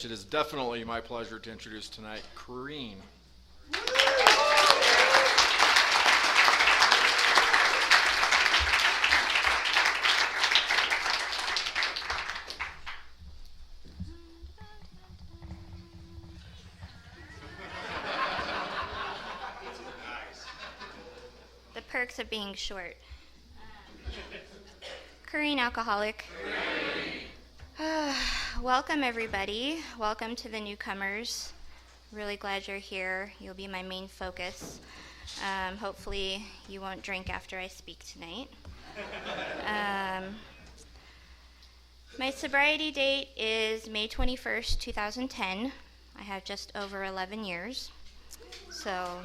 It is definitely my pleasure to introduce tonight Corrine. The perks of being short. Corrine, alcoholic. Welcome, everybody. Welcome to the newcomers. Really glad you're here. You'll be my main focus. Hopefully, you won't drink after I speak tonight. My sobriety date is May 21st, 2010. I have just over 11 years. So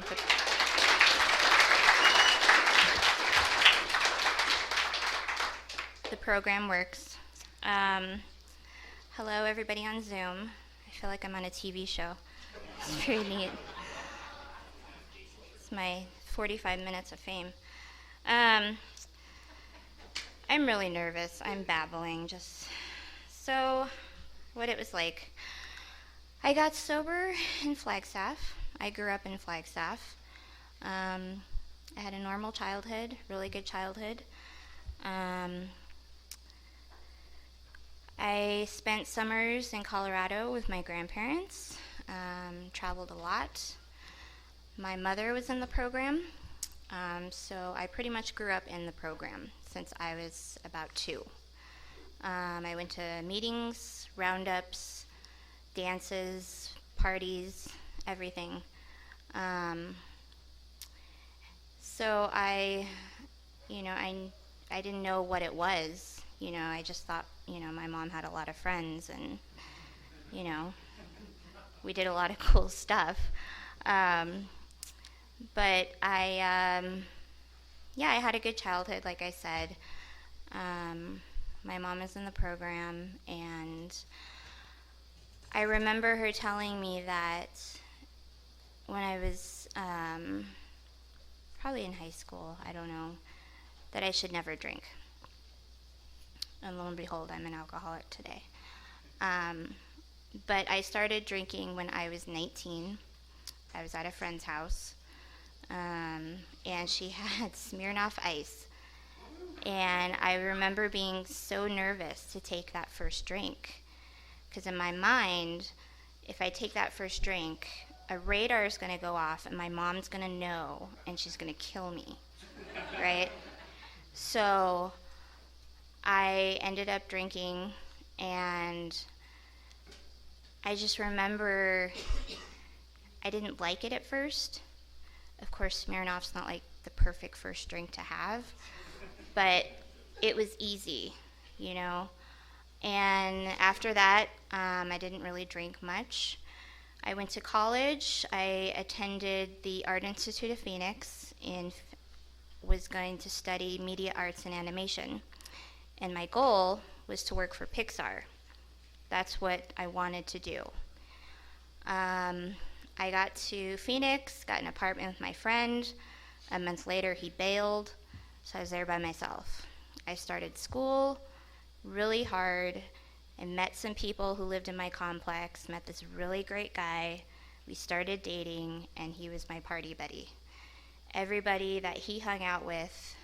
the program works. Hello, everybody on Zoom. I feel like I'm on a TV show. It's pretty neat. It's my 45 minutes of fame. I'm really nervous. I'm babbling. So, what it was like. I got sober in Flagstaff. I grew up in Flagstaff. I had a normal childhood, really good childhood. I spent summers in Colorado with my grandparents, traveled a lot. My mother was in the program, so I pretty much grew up in the program since I was about 2. I went to meetings, roundups, dances, parties, everything. So I didn't know what it was. I just thought, my mom had a lot of friends and, we did a lot of cool stuff. But I had a good childhood, like I said. My mom is in the program, and I remember her telling me that when I was probably in high school, I don't know, that I should never drink. And lo and behold, I'm an alcoholic today. But I started drinking when I was 19. I was at a friend's house, and she had Smirnoff Ice. And I remember being so nervous to take that first drink, because in my mind, if I take that first drink, a radar is going to go off, and my mom's going to know, and she's going to kill me, right? So I ended up drinking, and I just remember I didn't like it at first. Of course, Smirnoff's not like the perfect first drink to have, but it was easy, And after that, I didn't really drink much. I went to college. I attended the Art Institute of Phoenix and was going to study media arts and animation. And my goal was to work for Pixar. That's what I wanted to do. I got to Phoenix, got an apartment with my friend. A month later, he bailed, so I was there by myself. I started school really hard and met some people who lived in my complex, met this really great guy. We started dating, and he was my party buddy. Everybody that he hung out with,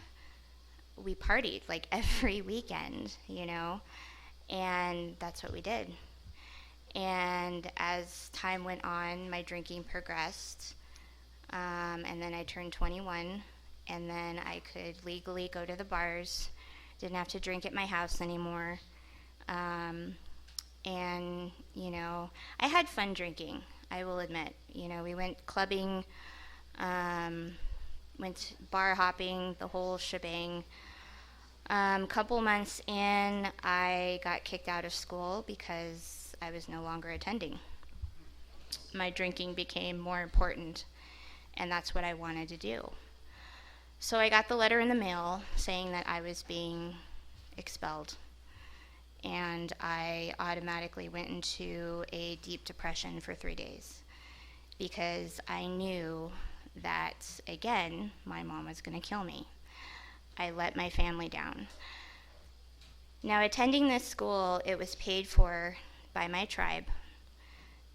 we partied like every weekend, and that's what we did. And as time went on, my drinking progressed, and then I turned 21, and then I could legally go to the bars, didn't have to drink at my house anymore, and, I had fun drinking, I will admit. We went clubbing, went bar hopping, the whole shebang. Couple months in, I got kicked out of school because I was no longer attending. My drinking became more important, and that's what I wanted to do. So I got the letter in the mail saying that I was being expelled, and I automatically went into a deep depression for 3 days because I knew that, again, my mom was going to kill me. I let my family down. Now, attending this school, it was paid for by my tribe.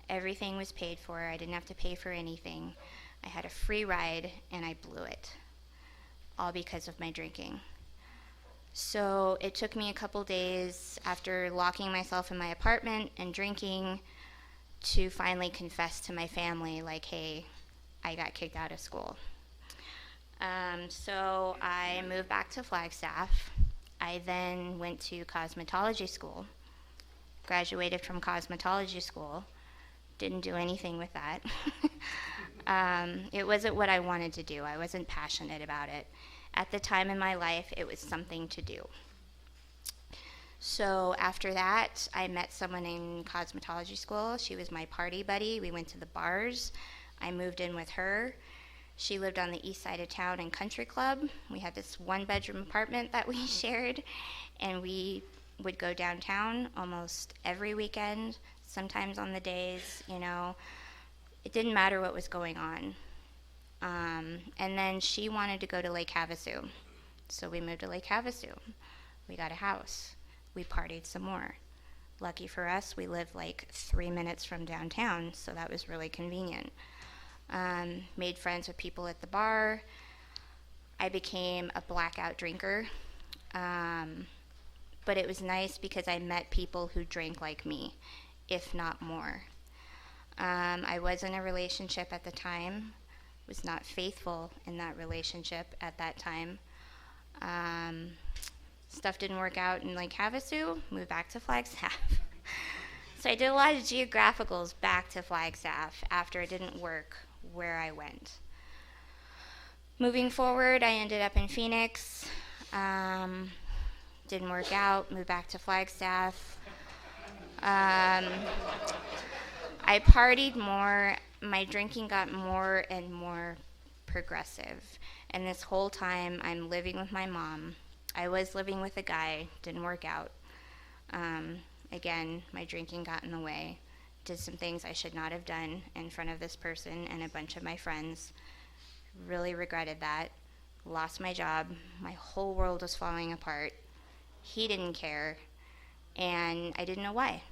Everything was paid for. I didn't have to pay for anything. I had a free ride, and I blew it, all because of my drinking. So it took me a couple days after locking myself in my apartment and drinking to finally confess to my family, like, hey, I got kicked out of school. So I moved back to Flagstaff. I then went to cosmetology school, graduated from cosmetology school, didn't do anything with that. It wasn't what I wanted to do. I wasn't passionate about it. At the time in my life, it was something to do. So after that, I met someone in cosmetology school. She was my party buddy. We went to the bars. I moved in with her. She lived on the east side of town in Country Club. We had this one-bedroom apartment that we shared, and we would go downtown almost every weekend, sometimes on the days, you know. It didn't matter what was going on. And then she wanted to go to Lake Havasu. So we moved to Lake Havasu. We got a house. We partied some more. Lucky for us, we lived like 3 minutes from downtown, so that was really convenient. Made friends with people at the bar. I became a blackout drinker. But it was nice because I met people who drank like me, if not more. I was in a relationship at the time, was not faithful in that relationship at that time. Stuff didn't work out in Lake Havasu, moved back to Flagstaff. So I did a lot of geographicals back to Flagstaff after it didn't work where I went. Moving forward, I ended up in Phoenix. Didn't work out, moved back to Flagstaff. I partied more. My drinking got more and more progressive. And this whole time, I'm living with my mom. I was living with a guy, didn't work out. Again, my drinking got in the way. Did some things I should not have done in front of this person and a bunch of my friends. Really regretted that. Lost my job. My whole world was falling apart. He didn't care, and I didn't know why.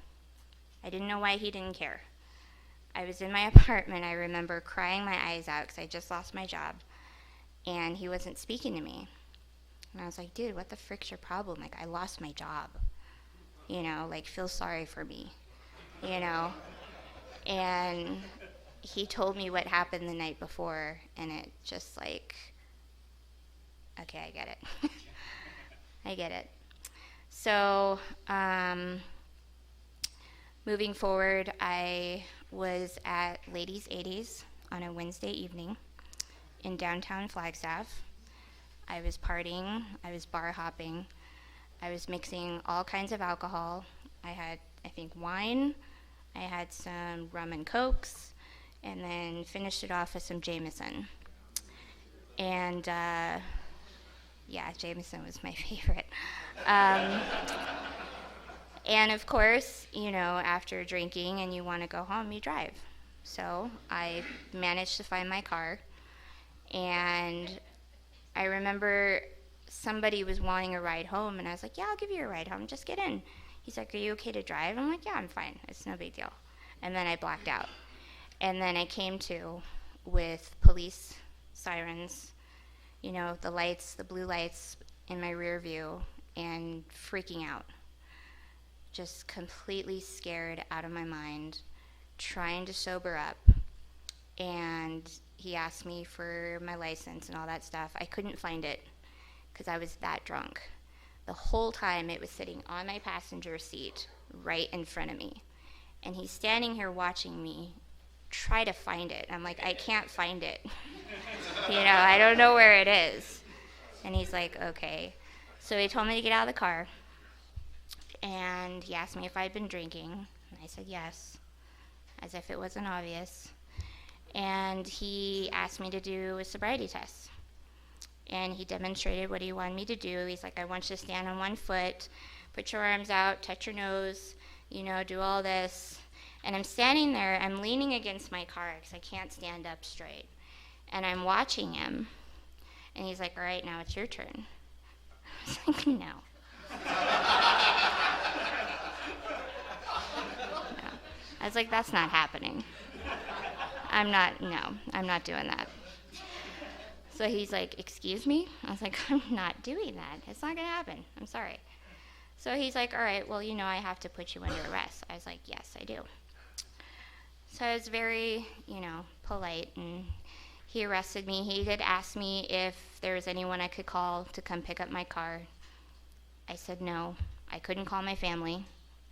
I didn't know why he didn't care. I was in my apartment. I remember crying my eyes out because I just lost my job, and he wasn't speaking to me. And I was like, dude, what the frick's your problem? Like, I lost my job. You know, like, feel sorry for me. You know? And he told me what happened the night before, and it just like, okay, I get it. I get it. So, moving forward, I was at Ladies' 80s on a Wednesday evening in downtown Flagstaff. I was partying, I was bar hopping, I was mixing all kinds of alcohol. I had, I think, wine, I had some rum and cokes, and then finished it off with some Jameson. And yeah, Jameson was my favorite. And of course, you know, after drinking and you want to go home, you drive. So I managed to find my car, and I remember somebody was wanting a ride home, and I was like, yeah, I'll give you a ride home, just get in. He's like, are you okay to drive? I'm like, yeah, I'm fine, it's no big deal. And then I blacked out. And then I came to with police sirens, you know, the lights, the blue lights in my rear view, and freaking out. Just completely scared out of my mind, trying to sober up. And he asked me for my license and all that stuff. I couldn't find it because I was that drunk. The whole time it was sitting on my passenger seat right in front of me. And he's standing here watching me try to find it. I'm like, I can't find it. You know, I don't know where it is. And he's like, okay. So he told me to get out of the car. And he asked me if I'd been drinking. And I said yes, as if it wasn't obvious. And he asked me to do a sobriety test. And he demonstrated what he wanted me to do. He's like, I want you to stand on one foot, put your arms out, touch your nose, you know, do all this. And I'm standing there, I'm leaning against my car because I can't stand up straight. And I'm watching him. And he's like, all right, now it's your turn. I was like, no. No. I was like, that's not happening. I'm not doing that. So he's like, excuse me? I was like, I'm not doing that. It's not going to happen. I'm sorry. So he's like, all right, well, I have to put you under arrest. I was like, yes, I do. So I was very, polite, and he arrested me. He did ask me if there was anyone I could call to come pick up my car. I said no. I couldn't call my family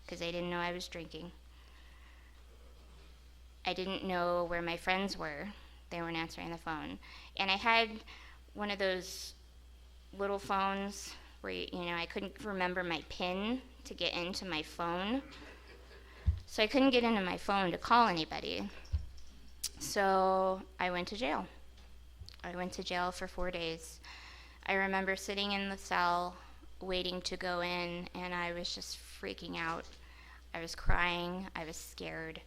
because they didn't know I was drinking. I didn't know where my friends were. They weren't answering the phone. And I had one of those little phones where, I couldn't remember my PIN to get into my phone. So I couldn't get into my phone to call anybody. So I went to jail. I went to jail for 4 days. I remember sitting in the cell waiting to go in, and I was just freaking out. I was crying. I was scared.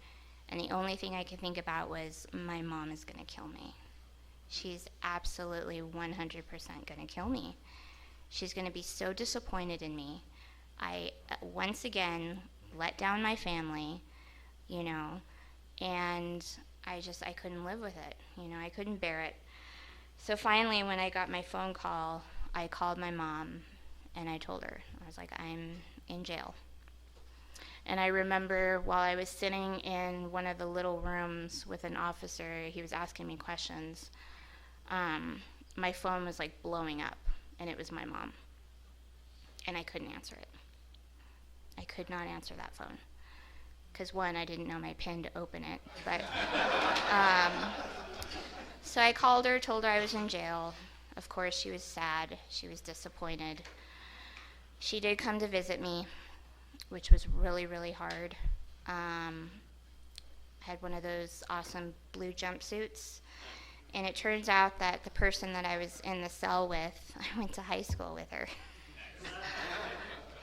And the only thing I could think about was, my mom is going to kill me. She's absolutely 100% going to kill me. She's going to be so disappointed in me. I, once again, let down my family, and I couldn't live with it. I couldn't bear it. So finally, when I got my phone call, I called my mom, and I told her. I was like, I'm in jail. And I remember while I was sitting in one of the little rooms with an officer, he was asking me questions. My phone was like blowing up, and it was my mom. And I couldn't answer it. I could not answer that phone. Because one, I didn't know my PIN to open it. But so I called her, told her I was in jail. Of course, she was sad. She was disappointed. She did come to visit me, which was really, really hard. I had one of those awesome blue jumpsuits. And it turns out that the person that I was in the cell with, I went to high school with her.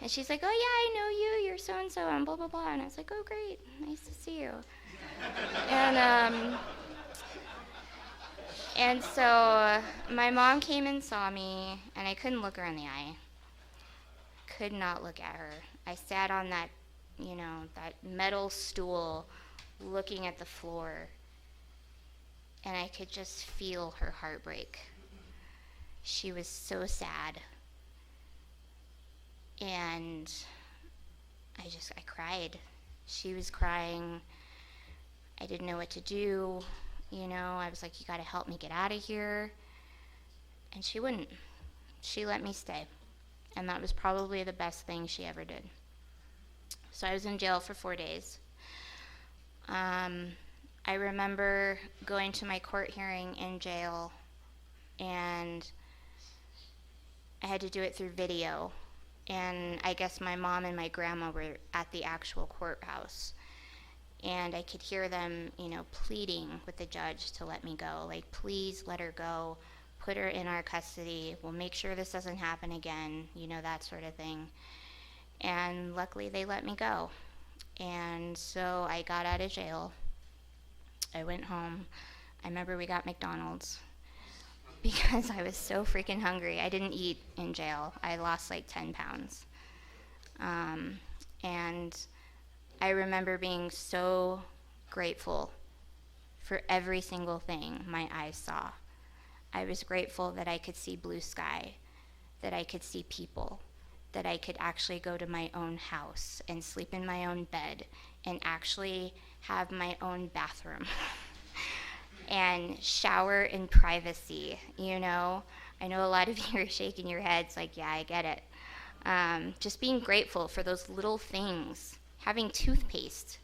And she's like, oh, yeah, I know you. You're so-and-so, and blah, blah, blah. And I was like, oh, great. Nice to see you. And so my mom came and saw me, and I couldn't look her in the eye. Could not look at her. I sat on that, that metal stool looking at the floor, and I could just feel her heartbreak. She was so sad. And I cried. She was crying. I didn't know what to do. I was like, you gotta help me get out of here. And she wouldn't. She let me stay. And that was probably the best thing she ever did. So I was in jail for 4 days. I remember going to my court hearing in jail, and I had to do it through video. And I guess my mom and my grandma were at the actual courthouse. And I could hear them, pleading with the judge to let me go. Like, please let her go. Put her in our custody. We'll make sure this doesn't happen again. That sort of thing. And luckily they let me go. And so I got out of jail. I went home. I remember we got McDonald's because I was so freaking hungry. I didn't eat in jail. I lost like 10 pounds. And I remember being so grateful for every single thing my eyes saw. I was grateful that I could see blue sky, that I could see people, that I could actually go to my own house and sleep in my own bed and actually have my own bathroom and shower in privacy, I know a lot of you are shaking your heads like, yeah, I get it. Just being grateful for those little things. Having toothpaste,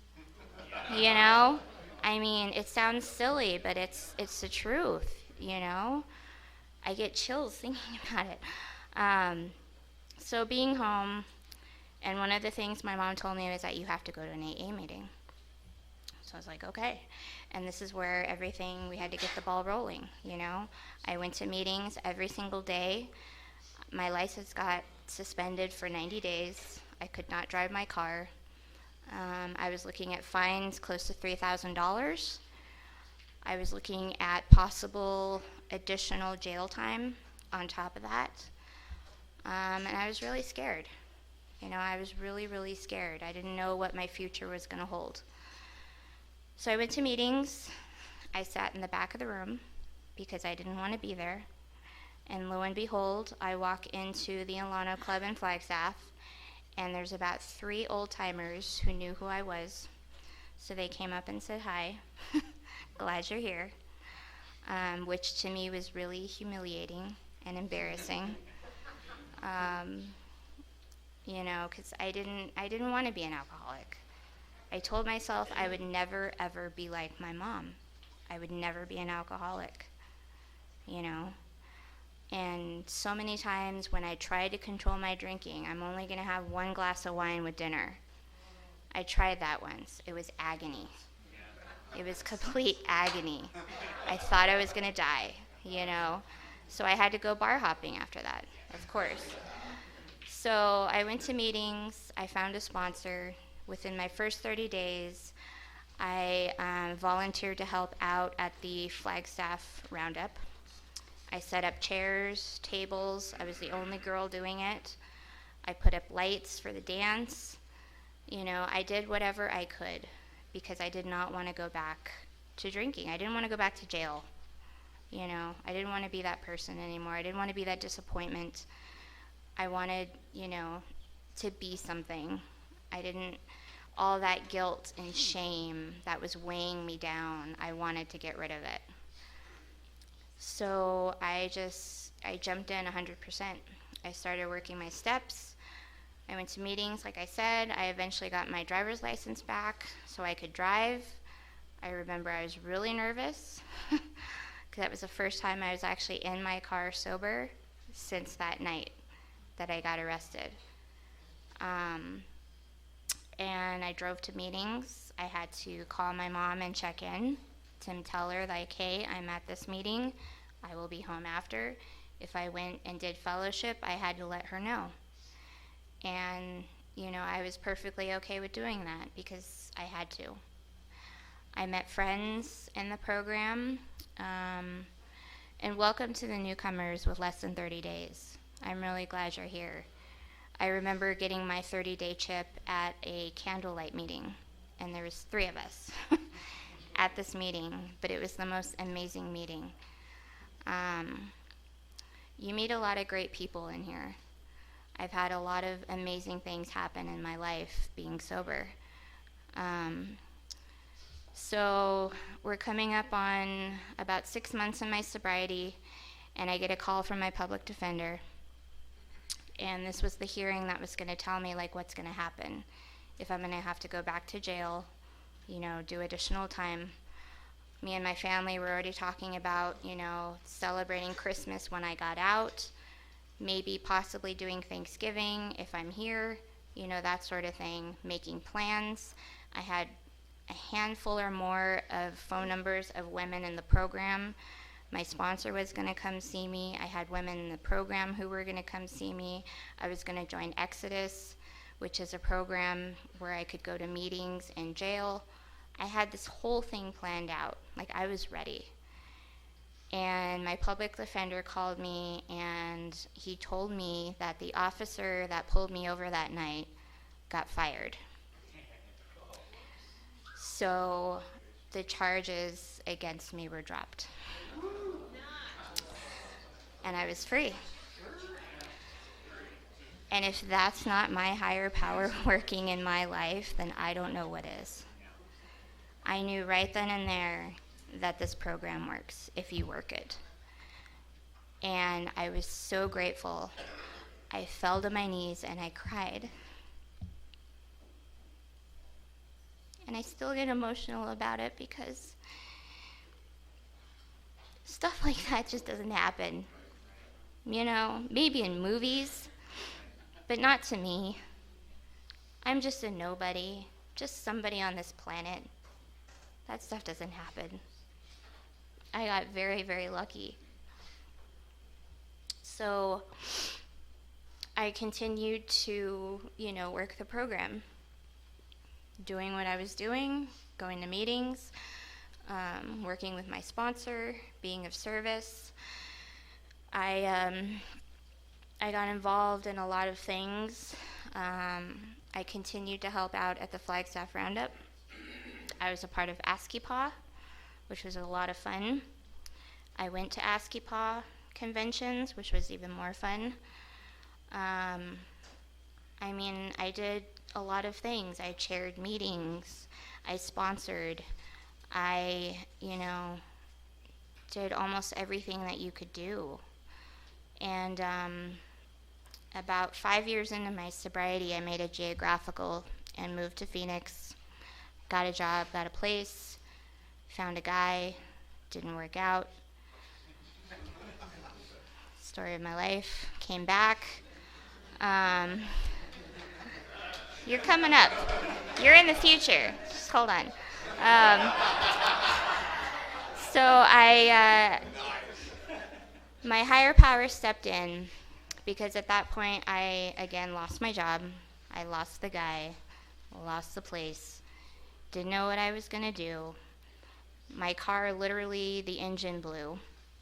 I mean, it sounds silly, but it's the truth, I get chills thinking about it. So being home, and one of the things my mom told me was that you have to go to an AA meeting. So I was like, okay. And this is where we had to get the ball rolling, I went to meetings every single day. My license got suspended for 90 days. I could not drive my car. I was looking at fines close to $3,000. I was looking at possible additional jail time on top of that. And I was really scared. I was really, really scared. I didn't know what my future was going to hold. So I went to meetings. I sat in the back of the room because I didn't want to be there. And lo and behold, I walk into the Alano Club in Flagstaff, and there's about 3 old-timers who knew who I was. So they came up and said hi. Glad you're here. Which to me was really humiliating and embarrassing. Because I didn't want to be an alcoholic. I told myself I would never, ever be like my mom. I would never be an alcoholic, And so many times when I tried to control my drinking, I'm only going to have 1 glass of wine with dinner. I tried that once. It was agony. It was complete agony. I thought I was going to die, So I had to go bar hopping after that, of course. So I went to meetings. I found a sponsor. Within my first 30 days, I volunteered to help out at the Flagstaff Roundup. I set up chairs, tables. I was the only girl doing it. I put up lights for the dance. I did whatever I could because I did not want to go back to drinking. I didn't want to go back to jail. I didn't want to be that person anymore. I didn't want to be that disappointment. I wanted, to be something. All that guilt and shame that was weighing me down, I wanted to get rid of it. So I jumped in 100%. I started working my steps. I went to meetings, like I said. I eventually got my driver's license back so I could drive. I remember I was really nervous because that was the first time I was actually in my car sober since that night that I got arrested. And I drove to meetings. I had to call my mom and check in to tell her, like, hey, I'm at this meeting. I will be home after. If I went and did fellowship, I had to let her know. And, I was perfectly okay with doing that because I had to. I met friends in the program. And welcome to the newcomers with less than 30 days. I'm really glad you're here. I remember getting my 30-day chip at a candlelight meeting, and there was 3 of us at this meeting, but it was the most amazing meeting. You meet a lot of great people in here. I've had a lot of amazing things happen in my life being sober. So we're coming up on about 6 months in my sobriety, and I get a call from my public defender. And this was the hearing that was going to tell me, like, what's going to happen. If I'm going to have to go back to jail, do additional time. Me and my family were already talking about, celebrating Christmas when I got out, maybe possibly doing Thanksgiving if I'm here, that sort of thing, making plans. I had a handful or more of phone numbers of women in the program. My sponsor was going to come see me. I had women in the program who were going to come see me. I was going to join Exodus, which is a program where I could go to meetings in jail. I had this whole thing planned out. Like, I was ready. And my public defender called me, and he told me that the officer that pulled me over that night got fired. So the charges against me were dropped. And I was free. And if that's not my higher power working in my life, then I don't know what is. I knew right then and there that this program works if you work it. And I was so grateful. I fell to my knees and I cried. And I still get emotional about it because stuff like that just doesn't happen. Maybe in movies, but not to me. I'm just a nobody, just somebody on this planet. That stuff doesn't happen. I got very, very lucky. So I continued to, work the program, doing what I was doing, going to meetings, working with my sponsor, being of service. I got involved in a lot of things. I continued to help out at the Flagstaff Roundup. I was a part of ASCII-PAW, which was a lot of fun. I went to ASCII-PAW conventions, which was even more fun. I did a lot of things. I chaired meetings. I sponsored. I, did almost everything that you could do. And about 5 years into my sobriety, I made a geographical and moved to Phoenix. Got a job, got a place, found a guy, didn't work out. Story of my life. Came back. You're coming up. You're in the future. Just hold on. My higher power stepped in because at that point I again lost my job. I lost the guy, lost the place, didn't know what I was going to do. My car, literally, the engine blew,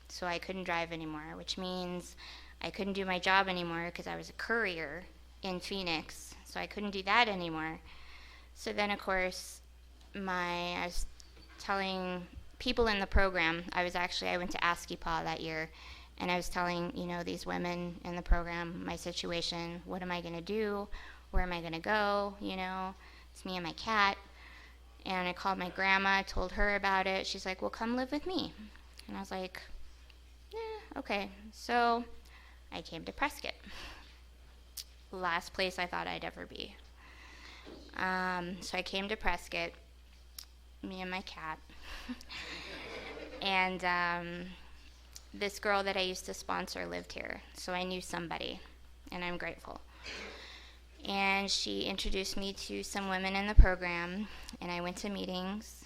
so I couldn't drive anymore, which means I couldn't do my job anymore because I was a courier in Phoenix, so I couldn't do that anymore. So then, of course, I was telling people in the program, I went to ASCII-PAW that year, and I was telling, these women in the program my situation. What am I going to do? Where am I going to go? It's me and my cat. And I called my grandma, told her about it. She's like, well, come live with me. And I was like, yeah, okay. So I came to Prescott. Last place I thought I'd ever be. So I came to Prescott, me and my cat. And this girl that I used to sponsor lived here, so I knew somebody, and I'm grateful. And she introduced me to some women in the program, and I went to meetings,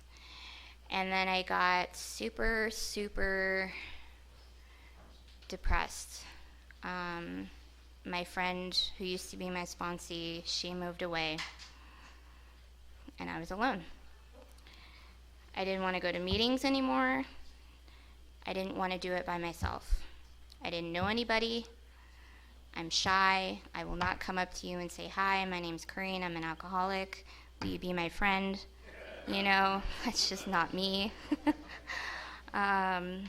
and then I got super, super depressed. My friend who used to be my sponsee, she moved away, and I was alone. I didn't want to go to meetings anymore. I didn't want to do it by myself. I didn't know anybody. I'm shy. I will not come up to you and say, hi, my name's Corrine, I'm an alcoholic. Will you be my friend? That's just not me. I'm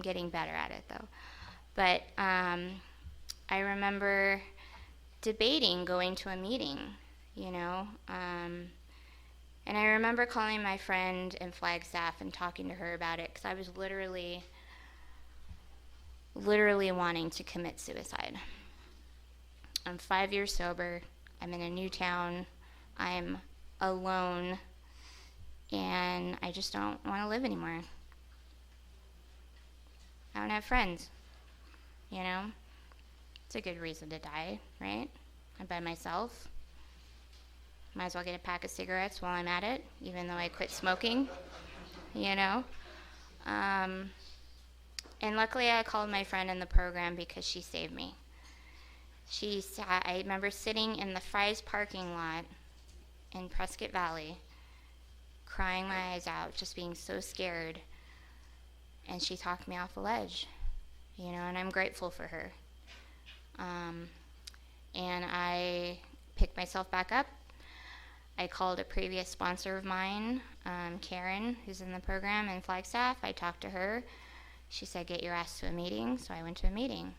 getting better at it, though. But I remember debating going to a meeting, and I remember calling my friend in Flagstaff and talking to her about it because I was literally wanting to commit suicide. I'm 5 years sober. I'm in a new town. I'm alone. And I just don't want to live anymore. I don't have friends. It's a good reason to die, right? I'm by myself. Might as well get a pack of cigarettes while I'm at it, even though I quit smoking, And luckily I called my friend in the program because she saved me. I remember sitting in the Fry's parking lot in Prescott Valley, crying my eyes out, just being so scared. And she talked me off the ledge, and I'm grateful for her. And I picked myself back up. I called a previous sponsor of mine, Karen, who's in the program in Flagstaff. I talked to her. She said, get your ass to a meeting. So I went to a meeting.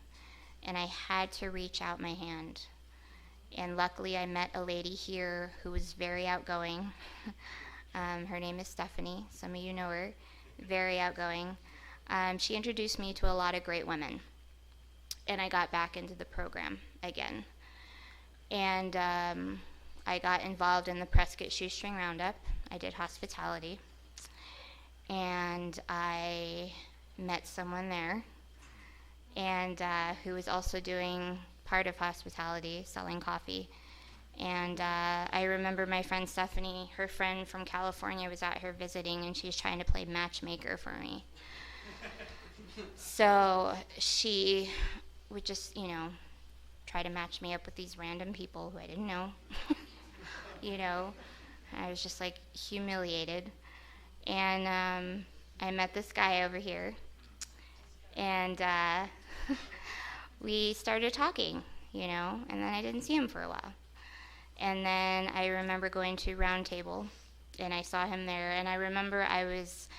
And I had to reach out my hand. And luckily I met a lady here who was very outgoing. Her name is Stephanie. Some of you know her. Very outgoing. She introduced me to a lot of great women. And I got back into the program again. And I got involved in the Prescott Shoestring Roundup. I did hospitality. And I met someone there and who was also doing part of hospitality, selling coffee. And I remember my friend Stephanie, her friend from California was out here visiting, and she was trying to play matchmaker for me. So she would just, try to match me up with these random people who I didn't know. I was just humiliated. And I met this guy over here, and we started talking, and then I didn't see him for a while. And then I remember going to Round Table and I saw him there. And I remember I was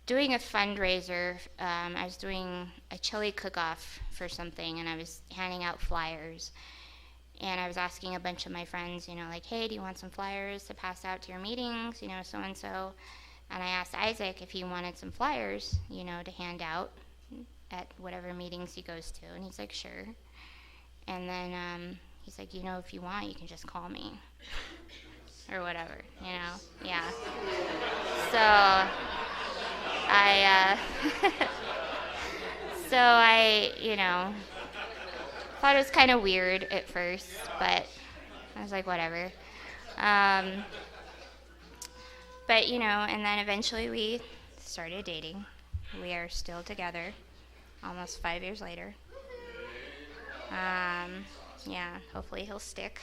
doing a fundraiser. I was doing a chili cook-off for something, and I was handing out flyers. And I was asking a bunch of my friends, like, hey, do you want some flyers to pass out to your meetings, so-and-so. And I asked Isaac if he wanted some flyers, to hand out at whatever meetings he goes to. And he's like, sure. And then he's like, if you want, you can just call me. Or whatever, yeah. So I thought it was kind of weird at first, but I was like, whatever. But, and then eventually we started dating. We are still together, almost 5 years later. Yeah, hopefully he'll stick.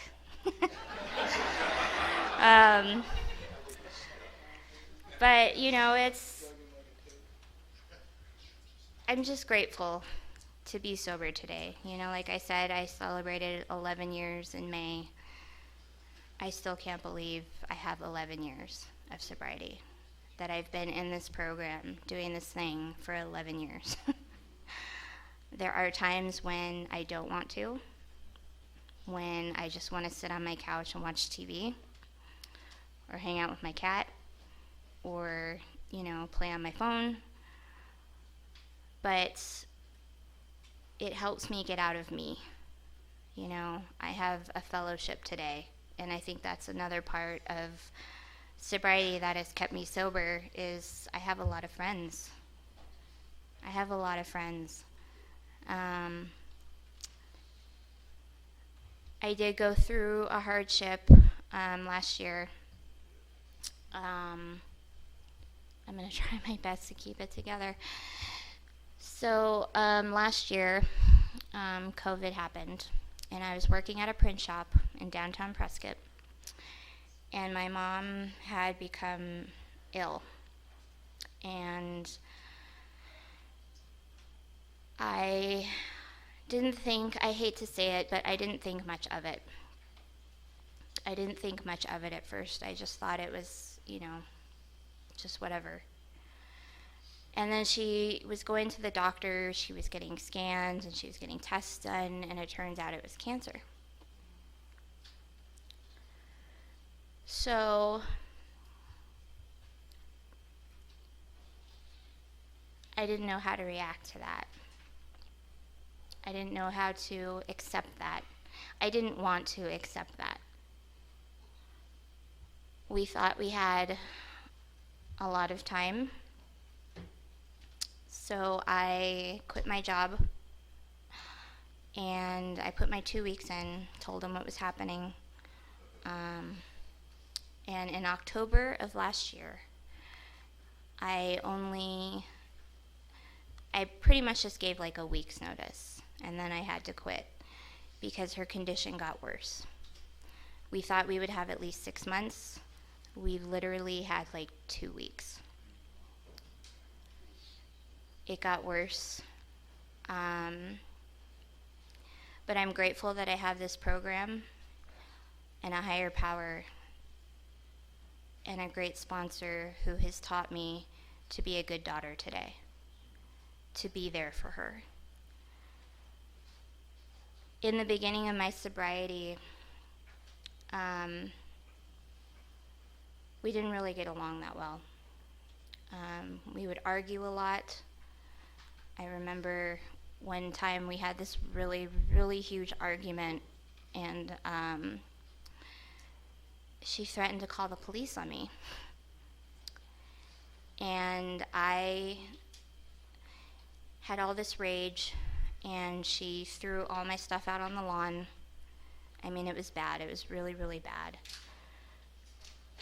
But, I'm just grateful to be sober today. Like I said, I celebrated 11 years in May. I still can't believe I have 11 years of sobriety, that I've been in this program doing this thing for 11 years. There are times when I don't want to, when I just want to sit on my couch and watch TV, or hang out with my cat, or, play on my phone. But it helps me get out of me. I have a fellowship today, and I think that's another part of sobriety that has kept me sober, is I have a lot of friends. I did go through a hardship last year. I'm going to try my best to keep it together. So last year, COVID happened, and I was working at a print shop in downtown Prescott, and my mom had become ill, and I hate to say it, but I didn't think much of it. I didn't think much of it at first. I just thought it was, just whatever. And then she was going to the doctor, she was getting scans, and she was getting tests done, and it turns out it was cancer. So I didn't know how to react to that. I didn't know how to accept that. I didn't want to accept that. We thought we had a lot of time. So I quit my job, and I put my 2 weeks in, told them what was happening. And in October of last year, I pretty much just gave like a week's notice, and then I had to quit because her condition got worse. We thought we would have at least 6 months. We literally had like 2 weeks. It got worse. But I'm grateful that I have this program and a higher power and a great sponsor who has taught me to be a good daughter today, to be there for her. In the beginning of my sobriety, we didn't really get along that well. We would argue a lot. I remember one time we had this really, really huge argument, and she threatened to call the police on me. And I had all this rage, and she threw all my stuff out on the lawn. I mean, it was bad. It was really, really bad.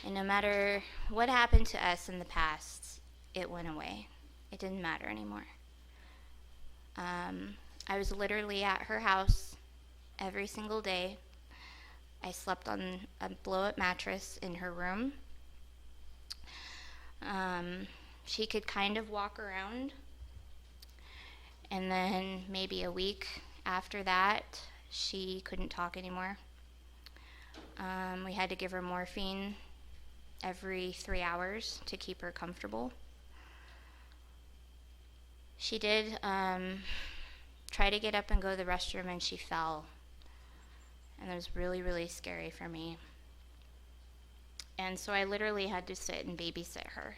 And no matter what happened to us in the past, it went away. It didn't matter anymore. I was literally at her house every single day. I slept on a blow-up mattress in her room. She could kind of walk around. And then maybe a week after that, she couldn't talk anymore. We had to give her morphine. every 3 hours to keep her comfortable. She did try to get up and go to the restroom, and she fell. And it was really, really scary for me. And so I literally had to sit and babysit her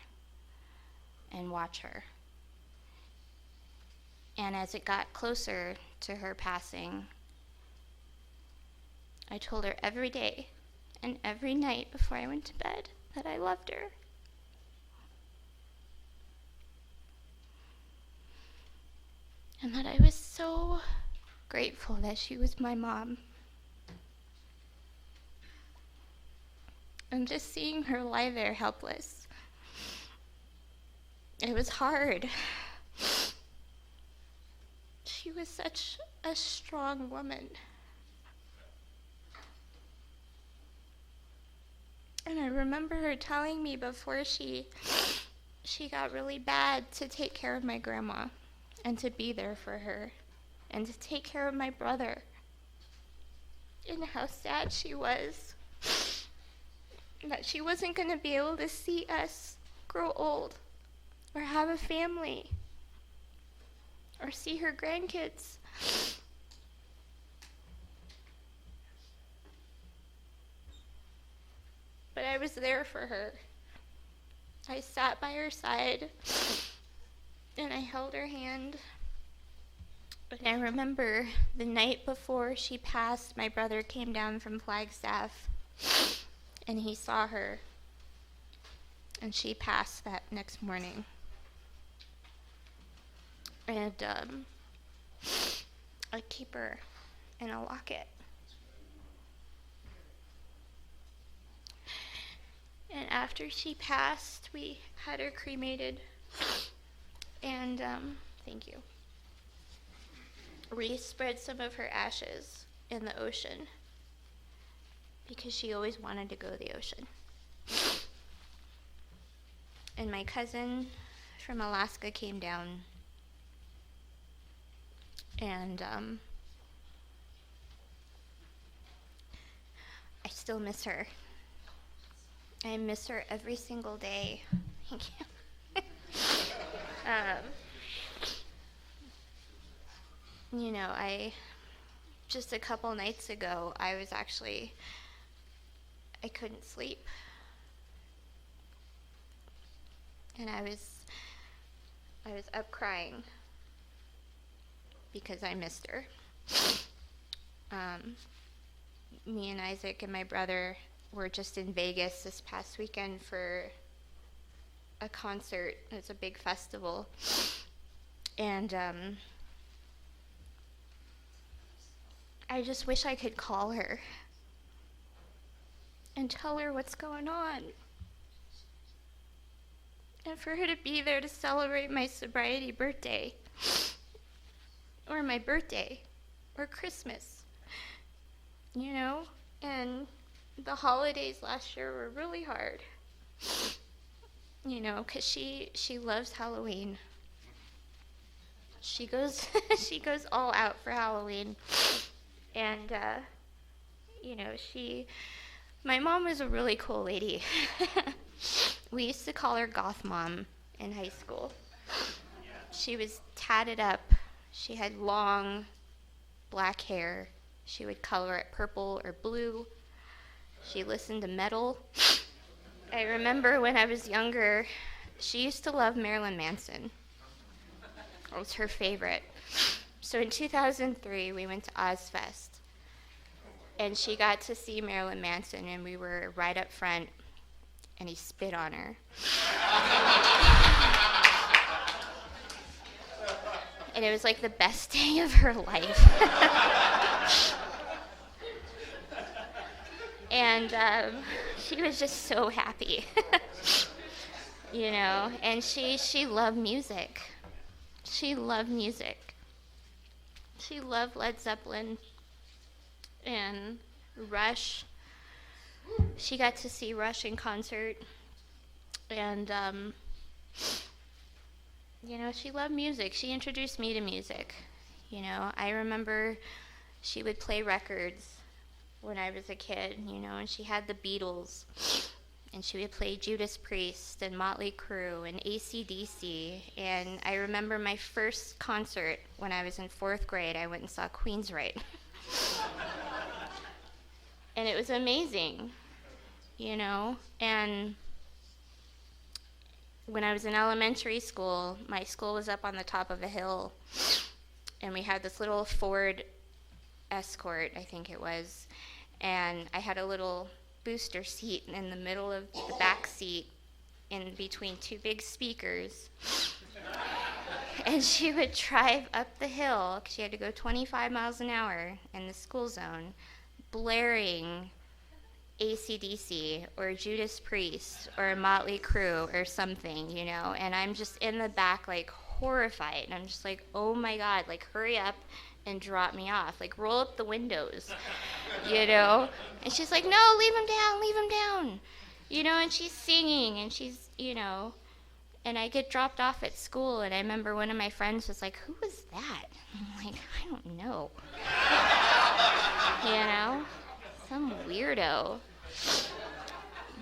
and watch her. And as it got closer to her passing, I told her every day and every night before I went to bed that I loved her. And that I was so grateful that she was my mom. And just seeing her lie there helpless, it was hard. She was such a strong woman. And I remember her telling me before she got really bad to take care of my grandma and to be there for her and to take care of my brother, and how sad she was that she wasn't going to be able to see us grow old or have a family or see her grandkids. But I was there for her. I sat by her side and I held her hand. And I remember the night before she passed, my brother came down from Flagstaff and he saw her, and she passed that next morning. And I keep her in a locket. And after she passed, we had her cremated. And thank you. We spread some of her ashes in the ocean because she always wanted to go to the ocean. And my cousin from Alaska came down, and I still miss her. I miss her every single day. Thank you. You know, just a couple nights ago, I couldn't sleep. And I was up crying because I missed her. Me and Isaac and my brother were just in Vegas this past weekend for a concert. It was a big festival. And I just wish I could call her and tell her what's going on. And for her to be there to celebrate my sobriety birthday, or my birthday, or Christmas, you know? And the holidays last year were really hard, you know, because she loves Halloween. She goes she goes all out for Halloween. And you know, my mom was a really cool lady. We used to call her Goth Mom in high school. She was tatted up. She had long black hair. She would color it purple or blue. She listened to metal. I remember when I was younger, she used to love Marilyn Manson. It was her favorite. So in 2003, we went to Ozfest, and she got to see Marilyn Manson, and we were right up front, and he spit on her. And it was like the best day of her life. And she was just so happy, you know, and she loved music. She loved music. She loved Led Zeppelin and Rush. She got to see Rush in concert, and you know, she loved music. She introduced me to music. You know, I remember she would play records when I was a kid, you know, and she had the Beatles, and she would play Judas Priest and Motley Crue and AC/DC. And I remember my first concert when I was in 4th grade. I went and saw Queensryche. And it was amazing, you know. And when I was in elementary school, my school was up on the top of a hill, and we had this little Ford Escort, I think it was, and I had a little booster seat in the middle of the back seat in between 2 big speakers. And she would drive up the hill, 'cause she had to go 25 miles an hour in the school zone, blaring AC/DC or Judas Priest or Motley Crue or something, you know, and I'm just in the back like horrified, and I'm just like, oh my God, like hurry up and drop me off, like roll up the windows, you know. And she's like, no, leave him down, you know. And she's singing, and she's, you know, and I get dropped off at school, and I remember one of my friends was like, who was that? I'm like, I don't know. You know, some weirdo.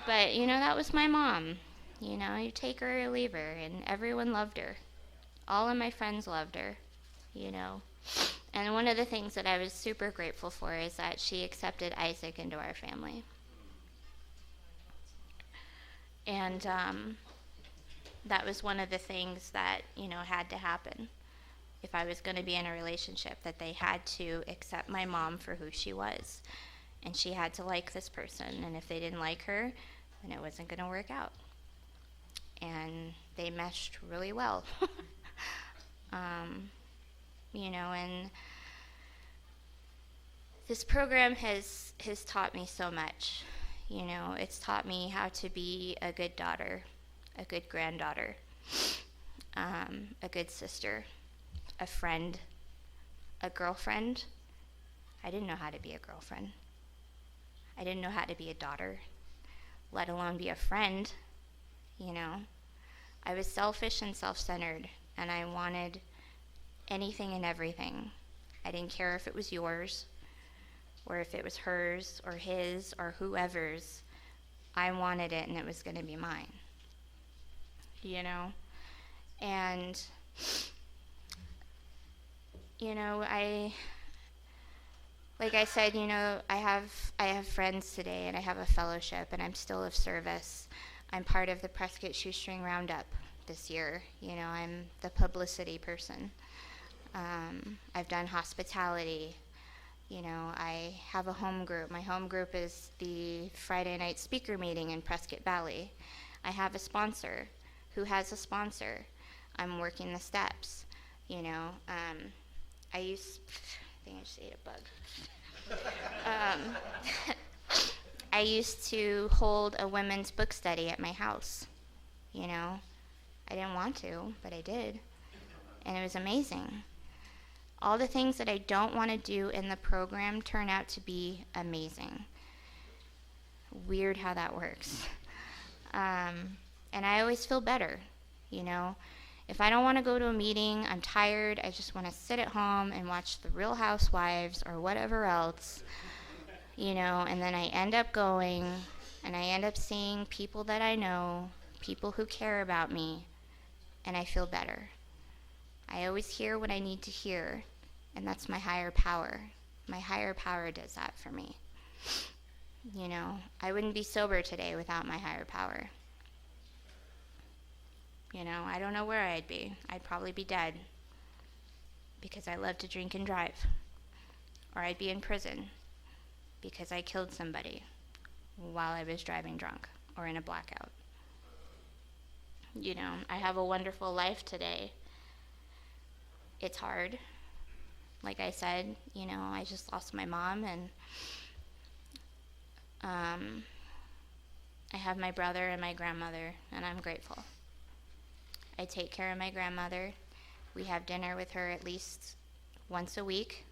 But, you know, that was my mom. You know, you take her or leave her, and everyone loved her. All of my friends loved her, you know. And one of the things that I was super grateful for is that she accepted Isaac into our family. And that was one of the things that, you know, had to happen. If I was going to be in a relationship, that they had to accept my mom for who she was. And she had to like this person. And if they didn't like her, then it wasn't going to work out. And they meshed really well. You know, and this program has taught me so much. You know, it's taught me how to be a good daughter, a good granddaughter, a good sister, a friend, a girlfriend. I didn't know how to be a girlfriend. I didn't know how to be a daughter, let alone be a friend, you know. I was selfish and self-centered, and I wanted anything and everything. I didn't care if it was yours, or if it was hers, or his, or whoever's. I wanted it, and it was going to be mine, you know. And, you know, like I said, you know, I have friends today, and I have a fellowship, and I'm still of service. I'm part of the Prescott Shoestring Roundup this year. You know, I'm the publicity person. I've done hospitality. You know, I have a home group. My home group is the Friday night speaker meeting in Prescott Valley. I have a sponsor who has a sponsor. I'm working the steps. You know, I think I just ate a bug. I used to hold a women's book study at my house. You know, I didn't want to, but I did. And it was amazing. All the things that I don't want to do in the program turn out to be amazing. Weird how that works. And I always feel better, you know. If I don't want to go to a meeting, I'm tired, I just want to sit at home and watch The Real Housewives or whatever else, you know, and then I end up going, and I end up seeing people that I know, people who care about me, and I feel better. I always hear what I need to hear, and that's my higher power. My higher power does that for me. You know, I wouldn't be sober today without my higher power. You know, I don't know where I'd be. I'd probably be dead because I love to drink and drive. Or I'd be in prison because I killed somebody while I was driving drunk or in a blackout. You know, I have a wonderful life today. It's hard. Like I said, you know, I just lost my mom, and I have my brother and my grandmother, and I'm grateful. I take care of my grandmother. We have dinner with her at least once a week.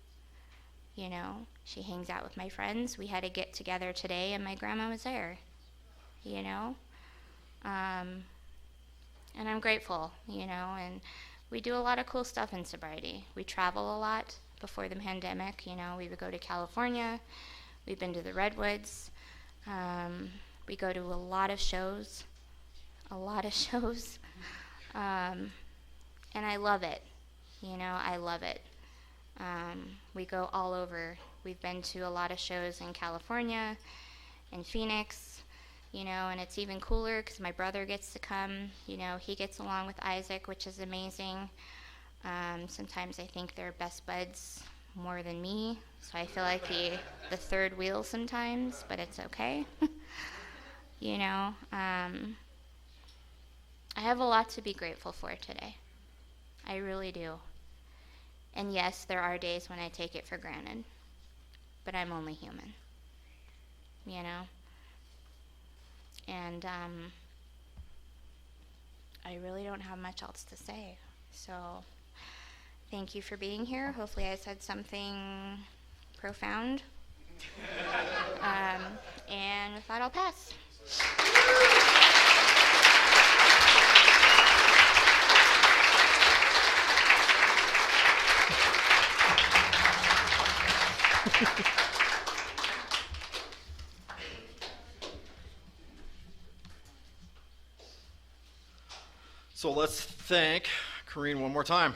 You know, she hangs out with my friends. We had a get together today, and my grandma was there, you know. And I'm grateful, you know, and we do a lot of cool stuff in sobriety. We travel a lot before the pandemic, you know. We would go to California. We've been to the Redwoods. We go to a lot of shows, and I love it. I love it. We go all over. We've been to a lot of shows in California, in Phoenix, and it's even cooler because my brother gets to come. He gets along with Isaac, which is amazing. Sometimes I think they're best buds more than me, so I feel like the third wheel sometimes, but it's okay. I have a lot to be grateful for today. I really do. And yes, there are days when I take it for granted, but I'm only human, And I really don't have much else to say. So thank you for being here. Hopefully I said something profound. And with that, I'll pass. So let's thank Corrine one more time.